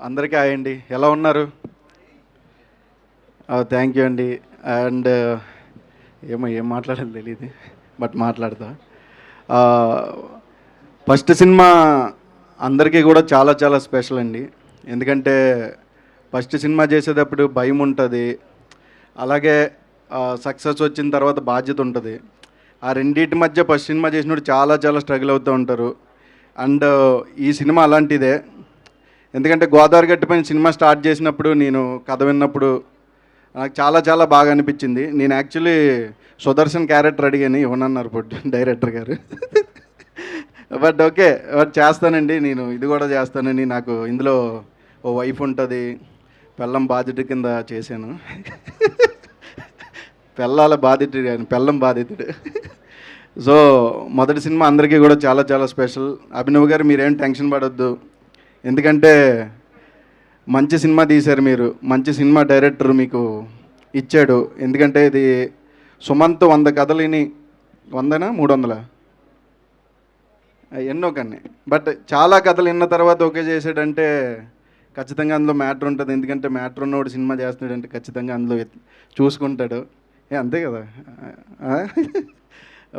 అందరికీ హాయ్ అండి. ఎలా ఉన్నారు? థ్యాంక్ యూ అండి. అండ్ ఏం మాట్లాడాలో తెలియదు, బట్ మాట్లాడతా. ఫస్ట్ సినిమా అందరికీ కూడా చాలా చాలా స్పెషల్ అండి. ఎందుకంటే ఫస్ట్ సినిమా చేసేటప్పుడు భయం ఉంటుంది, అలాగే సక్సెస్ వచ్చిన తర్వాత బాధ్యత ఉంటుంది. ఆ రెండింటి మధ్య ఫస్ట్ సినిమా చేసినప్పుడు చాలా చాలా స్ట్రగుల్ అవుతూ ఉంటారు. అండ్ ఈ సినిమా అలాంటిదే. ఎందుకంటే గోదావరి గట్టు పైన సినిమా స్టార్ట్ చేసినప్పుడు నేను కథ విన్నప్పుడు నాకు చాలా చాలా బాగా అనిపించింది. నేను యాక్చువల్లీ సుదర్శన్ క్యారెక్టర్ అడిగాను, ఇవ్వనన్నారు డైరెక్టర్ గారు. బట్ ఓకే, బట్ చేస్తానండి, నేను ఇది కూడా చేస్తానని. నాకు ఇందులో ఓ వైఫ్ ఉంటుంది, పెళ్ళం బాధితుడి కింద చేశాను. పెళ్ళాల బాధితుడు కానీ పెళ్ళం బాధితుడు. సో మొదటి సినిమా అందరికీ కూడా చాలా చాలా స్పెషల్. అభినవ్ గారు మీరేం టెన్షన్ పడొద్దు, ఎందుకంటే మంచి సినిమా తీశారు మీరు, మంచి సినిమా డైరెక్టర్ మీకు ఇచ్చాడు. ఎందుకంటే ఇది సుమంత్ 100 కథలని, 100నా 300 ఎన్నో కానీ, బట్ చాలా కథలు విన్న తర్వాత ఓకే చేసాడంటే ఖచ్చితంగా అందులో మ్యాటర్ ఉంటుంది. ఎందుకంటే మ్యాటర్ ఉన్నవాడు సినిమా చేస్తున్నాడంటే ఖచ్చితంగా అందులో చూసుకుంటాడు. అంతే కదా.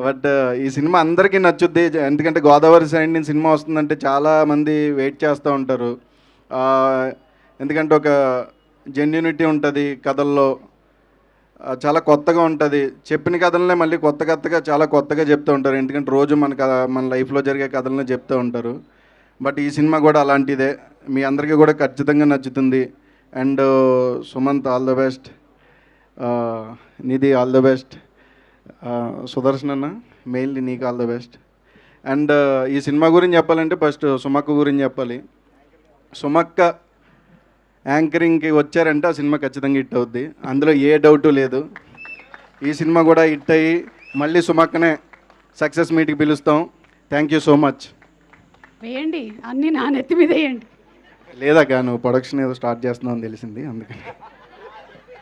బట్ ఈ సినిమా అందరికీ నచ్చుద్ది. ఎందుకంటే గోదావరి సైడ్ నుంచి సినిమా వస్తుందంటే చాలామంది వెయిట్ చేస్తూ ఉంటారు. ఎందుకంటే ఒక జెన్యూనిటీ ఉంటుంది కథల్లో, చాలా కొత్తగా ఉంటుంది. చెప్పిన కథలనే మళ్ళీ కొత్తగా చాలా కొత్తగా చెప్తూ ఉంటారు. ఎందుకంటే రోజు మన లైఫ్లో జరిగే కథలనే చెప్తూ ఉంటారు. బట్ ఈ సినిమా కూడా అలాంటిదే, మీ అందరికీ కూడా ఖచ్చితంగా నచ్చుతుంది. And Sumanth all the best, Nidhi all the best, Sudarshan అన్న మెయిన్లీ నీకు ఆల్ ద బెస్ట్. అండ్ ఈ సినిమా గురించి చెప్పాలంటే ఫస్ట్ సుమక్క గురించి చెప్పాలి. సుమక్క యాంకరింగ్కి వచ్చారంటే ఆ సినిమా ఖచ్చితంగా హిట్ అవుద్ది, అందులో ఏ డౌటు లేదు. ఈ సినిమా కూడా హిట్ అయ్యి మళ్ళీ సుమక్కనే సక్సెస్ మీట్కి పిలుస్తాం. Thank you so much. వేయండి, అన్నీ నా నెత్తి మీద వేయండి. లేదక్క, నువ్వు ప్రొడక్షన్ ఏదో స్టార్ట్ చేస్తున్నావు అని తెలిసింది, అందుకని.